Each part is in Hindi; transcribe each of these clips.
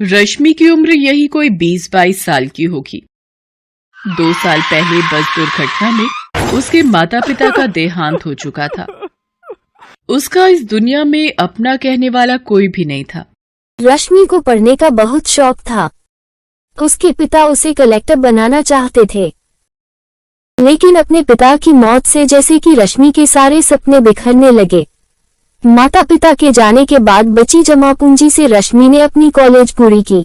रश्मि की उम्र यही कोई 20-22 साल की होगी। 2 साल पहले बस दुर्घटना में उसके माता पिता का देहांत हो चुका था। उसका इस दुनिया में अपना कहने वाला कोई भी नहीं था। रश्मि को पढ़ने का बहुत शौक था। उसके पिता उसे कलेक्टर बनाना चाहते थे, लेकिन अपने पिता की मौत से जैसे कि रश्मि के सारे सपने बिखरने लगे। माता पिता के जाने के बाद बची जमा पूंजी से रश्मि ने अपनी कॉलेज पूरी की।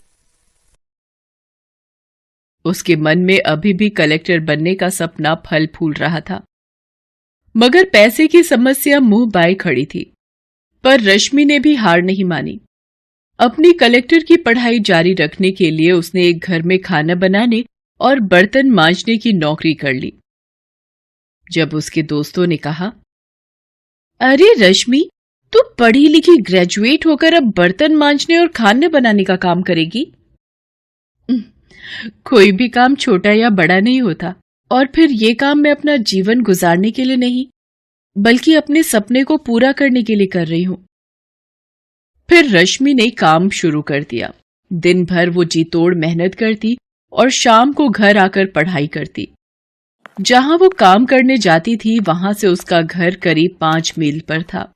उसके मन में अभी भी कलेक्टर बनने का सपना फल फूल रहा था, मगर पैसे की समस्या मुंह बाए खड़ी थी। पर रश्मि ने भी हार नहीं मानी। अपनी कलेक्टर की पढ़ाई जारी रखने के लिए उसने एक घर में खाना बनाने और बर्तन मांजने की नौकरी कर ली। जब उसके दोस्तों ने कहा, अरे रश्मि, तू पढ़ी लिखी ग्रेजुएट होकर अब बर्तन मांजने और खाना बनाने का काम करेगी? कोई भी काम छोटा या बड़ा नहीं होता, और फिर ये काम मैं अपना जीवन गुजारने के लिए नहीं, बल्कि अपने सपने को पूरा करने के लिए कर रही हूं। फिर रश्मि ने काम शुरू कर दिया। दिन भर वो जी तोड़ मेहनत करती और शाम को घर आकर पढ़ाई करती। जहां वो काम करने जाती थी वहां से उसका घर करीब 5 मील पर था।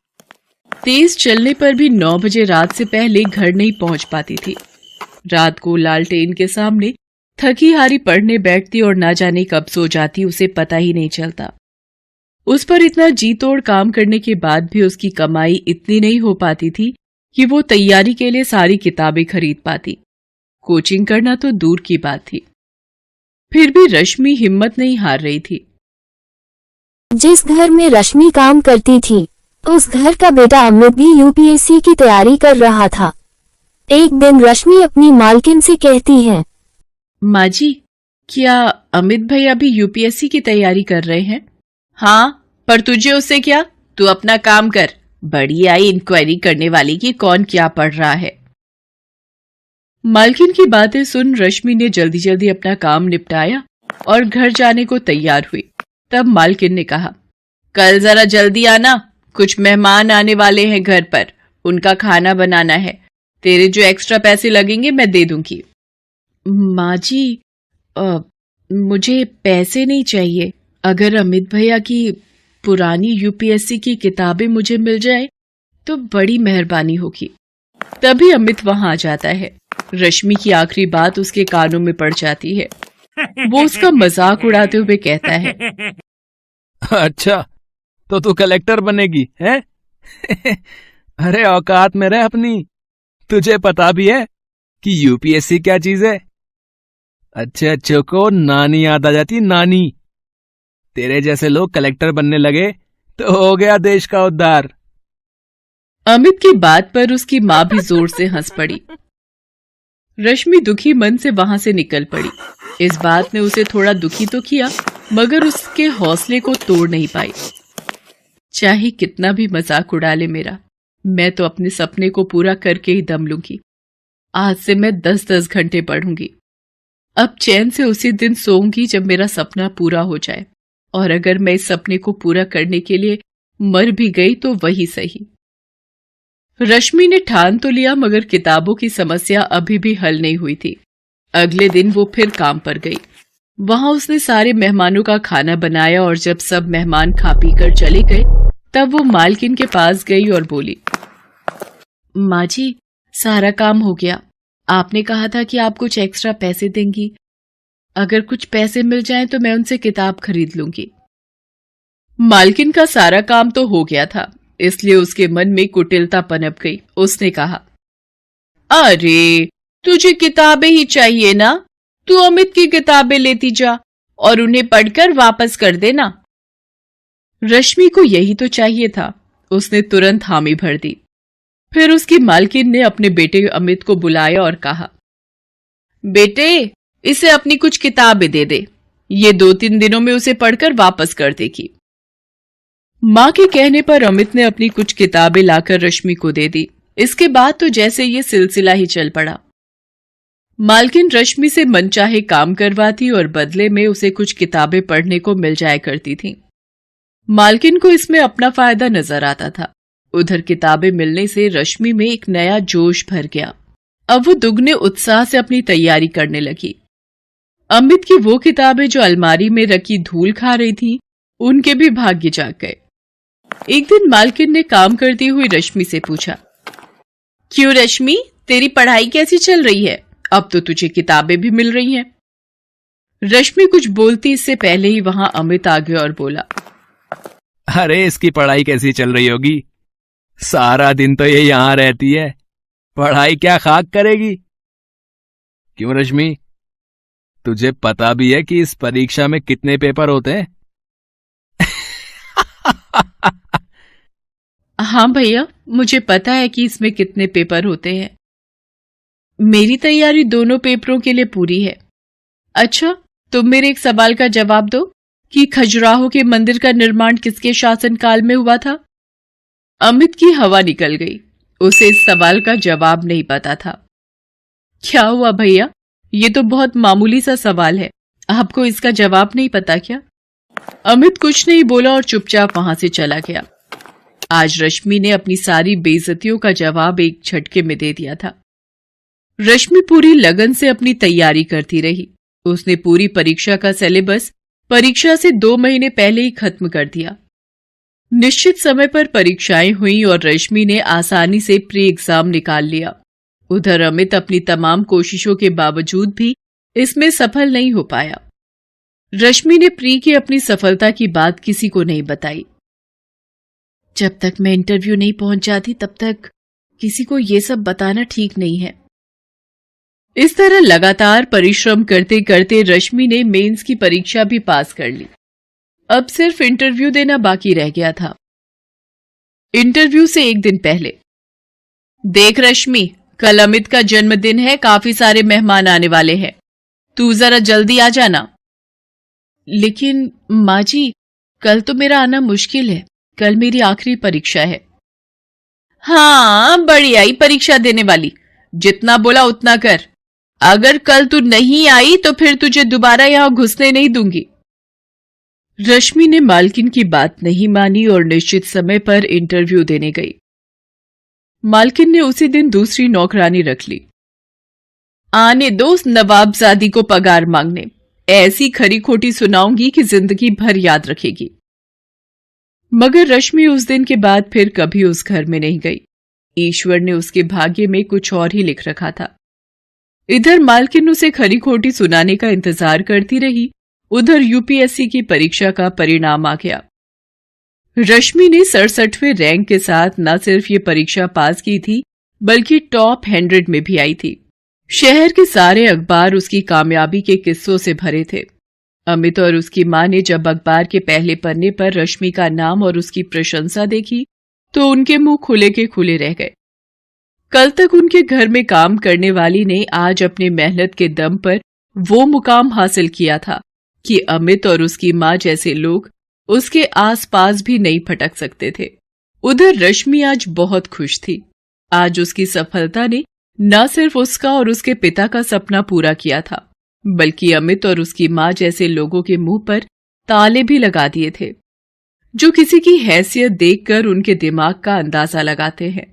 तेज चलने पर भी 9 बजे रात से पहले घर नहीं पहुंच पाती थी। रात को लालटेन के सामने थकी हारी पढ़ने बैठती और ना जाने कब सो जाती, उसे पता ही नहीं चलता। उस पर इतना जी तोड़ काम करने के बाद भी उसकी कमाई इतनी नहीं हो पाती थी कि वो तैयारी के लिए सारी किताबें खरीद पाती। कोचिंग करना तो दूर की बात थी। फिर भी रश्मि हिम्मत नहीं हार रही थी। जिस घर में रश्मि काम करती थी, उस घर का बेटा अमित भी यूपीएससी की तैयारी कर रहा था। एक दिन रश्मि अपनी मालकिन से कहती है, माँ जी, क्या अमित भैया भी यूपीएससी की तैयारी कर रहे हैं? हाँ, पर तुझे उससे क्या? तू अपना काम कर। बड़ी आई इंक्वायरी करने वाली कि कौन क्या पढ़ रहा है। मालकिन की बातें सुन रश्मि ने जल्दी जल्दी अपना काम निपटाया और घर जाने को तैयार हुई। तब मालकिन ने कहा, कल जरा जल्दी आना, कुछ मेहमान आने वाले हैं घर पर, उनका खाना बनाना है। तेरे जो एक्स्ट्रा पैसे लगेंगे मैं दे दूंगी। माँ जी, मुझे पैसे नहीं चाहिए। अगर अमित भैया की पुरानी यूपीएससी की किताबें मुझे मिल जाए तो बड़ी मेहरबानी होगी। तभी अमित वहां आ जाता है। रश्मि की आखिरी बात उसके कानों में पड़ जाती है। वो उसका मजाक उड़ाते हुए कहता है, अच्छा, तो तू कलेक्टर बनेगी हैं? अरे औकात में रह अपनी। तुझे पता भी है कि यूपीएससी क्या चीज है? अच्छे अच्छों को नानी याद आ जाती, नानी। तेरे जैसे लोग कलेक्टर बनने लगे तो हो गया देश का उद्धार। अमित की बात पर उसकी माँ भी जोर से हंस पड़ी। रश्मि दुखी मन से वहां से निकल पड़ी। इस बात ने उसे थोड़ा दुखी तो किया, मगर उसके हौसले को तोड़ नहीं पाई। चाहे कितना भी मजाक उड़ा ले मेरा, मैं तो अपने सपने को पूरा करके ही दम लूंगी। आज से मैं 10-10 घंटे पढ़ूंगी। अब चैन से उसी दिन सोऊंगी जब मेरा सपना पूरा हो जाए, और अगर मैं इस सपने को पूरा करने के लिए मर भी गई तो वही सही। रश्मि ने ठान तो लिया, मगर किताबों की समस्या अभी भी हल नहीं हुई थी। अगले दिन वो फिर काम पर गई। वहां उसने सारे मेहमानों का खाना बनाया और जब सब मेहमान खा पी कर चले गए तब वो मालकिन के पास गई और बोली, माँ जी, सारा काम हो गया। आपने कहा था कि आप कुछ एक्स्ट्रा पैसे देंगी। अगर कुछ पैसे मिल जाएं तो मैं उनसे किताब खरीद लूंगी। मालकिन का सारा काम तो हो गया था, इसलिए उसके मन में कुटिलता पनप गई। उसने कहा, अरे तुझे किताबें ही चाहिए ना, तू अमित की किताबें लेती जा और उन्हें पढ़कर वापस कर देना। रश्मि को यही तो चाहिए था। उसने तुरंत हामी भर दी। फिर उसकी मालकिन ने अपने बेटे अमित को बुलाया और कहा, बेटे, इसे अपनी कुछ किताबें दे दे, ये 2-3 दिनों में उसे पढ़कर वापस कर देगी। मां के कहने पर अमित ने अपनी कुछ किताबें लाकर रश्मि को दे दी। इसके बाद तो जैसे ये सिलसिला ही चल पड़ा। मालकिन रश्मि से मनचाहे काम करवाती और बदले में उसे कुछ किताबें पढ़ने को मिल जाया करती थीं। मालकिन को इसमें अपना फायदा नजर आता था। उधर किताबें मिलने से रश्मि में एक नया जोश भर गया। अब वो दुगने उत्साह से अपनी तैयारी करने लगी। अमित की वो किताबें जो अलमारी में रखी धूल खा रही थी, उनके भी भाग्य जाग गए। एक दिन मालकिन ने काम करती हुई रश्मि से पूछा, क्यों रश्मि, तेरी पढ़ाई कैसी चल रही है? अब तो तुझे किताबें भी मिल रही हैं। रश्मि कुछ बोलती इससे पहले ही वहां अमित आ गया और बोला, अरे इसकी पढ़ाई कैसी चल रही होगी? सारा दिन तो ये यहां रहती है, पढ़ाई क्या खाक करेगी? क्यों रश्मि, तुझे पता भी है कि इस परीक्षा में कितने पेपर होते हैं? हाँ भैया, मुझे पता है कि इसमें कितने पेपर होते हैं। मेरी तैयारी दोनों पेपरों के लिए पूरी है। अच्छा, तुम मेरे एक सवाल का जवाब दो कि खजुराहो के मंदिर का निर्माण किसके शासनकाल में हुआ था? अमित की हवा निकल गई, उसे इस सवाल का जवाब नहीं पता था। क्या हुआ भैया, ये तो बहुत मामूली सा सवाल है, आपको इसका जवाब नहीं पता क्या? अमित कुछ नहीं बोला और चुपचाप वहां से चला गया। आज रश्मि ने अपनी सारी बेइज्जतियों का जवाब एक झटके में दे दिया था। रश्मि पूरी लगन से अपनी तैयारी करती रही। उसने पूरी परीक्षा का सिलेबस परीक्षा से 2 महीने पहले ही खत्म कर दिया। निश्चित समय पर परीक्षाएं हुई और रश्मि ने आसानी से प्री एग्जाम निकाल लिया। उधर अमित अपनी तमाम कोशिशों के बावजूद भी इसमें सफल नहीं हो पाया। रश्मि ने प्री की अपनी सफलता की बात किसी को नहीं बताई। जब तक मैं इंटरव्यू नहीं पहुंच जाती तब तक किसी को ये सब बताना ठीक नहीं है। इस तरह लगातार परिश्रम करते करते रश्मि ने मेंस की परीक्षा भी पास कर ली। अब सिर्फ इंटरव्यू देना बाकी रह गया था। इंटरव्यू से एक दिन पहले, देख रश्मि, कल अमित का जन्मदिन है, काफी सारे मेहमान आने वाले हैं, तू जरा जल्दी आ जाना। लेकिन माँ जी, कल तो मेरा आना मुश्किल है, कल मेरी आखिरी परीक्षा है। हाँ, बड़ी आई परीक्षा देने वाली, जितना बोला उतना कर। अगर कल तू नहीं आई तो फिर तुझे दोबारा यहां घुसने नहीं दूंगी। रश्मि ने मालकिन की बात नहीं मानी और निश्चित समय पर इंटरव्यू देने गई। मालकिन ने उसी दिन दूसरी नौकरानी रख ली। आने दो नवाबजादी को पगार मांगने, ऐसी खरी खोटी सुनाऊंगी कि जिंदगी भर याद रखेगी। मगर रश्मि उस दिन के बाद फिर कभी उस घर में नहीं गई। ईश्वर ने उसके भाग्य में कुछ और ही लिख रखा था। इधर मालकिन उसे खरी खोटी सुनाने का इंतजार करती रही, उधर यूपीएससी की परीक्षा का परिणाम आ गया। रश्मि ने 67वें रैंक के साथ न सिर्फ ये परीक्षा पास की थी, बल्कि टॉप 100 में भी आई थी। शहर के सारे अखबार उसकी कामयाबी के किस्सों से भरे थे। अमित और उसकी मां ने जब अखबार के पहले पन्ने पर रश्मि का नाम और उसकी प्रशंसा देखी तो उनके मुंह खुले के खुले रह गए। कल तक उनके घर में काम करने वाली ने आज अपने मेहनत के दम पर वो मुकाम हासिल किया था कि अमित और उसकी मां जैसे लोग उसके आसपास भी नहीं फटक सकते थे। उधर रश्मि आज बहुत खुश थी। आज उसकी सफलता ने न सिर्फ उसका और उसके पिता का सपना पूरा किया था, बल्कि अमित और उसकी मां जैसे लोगों के मुंह पर ताले भी लगा दिए थे, जो किसी की हैसियत देखकर उनके दिमाग का अंदाजा लगाते हैं।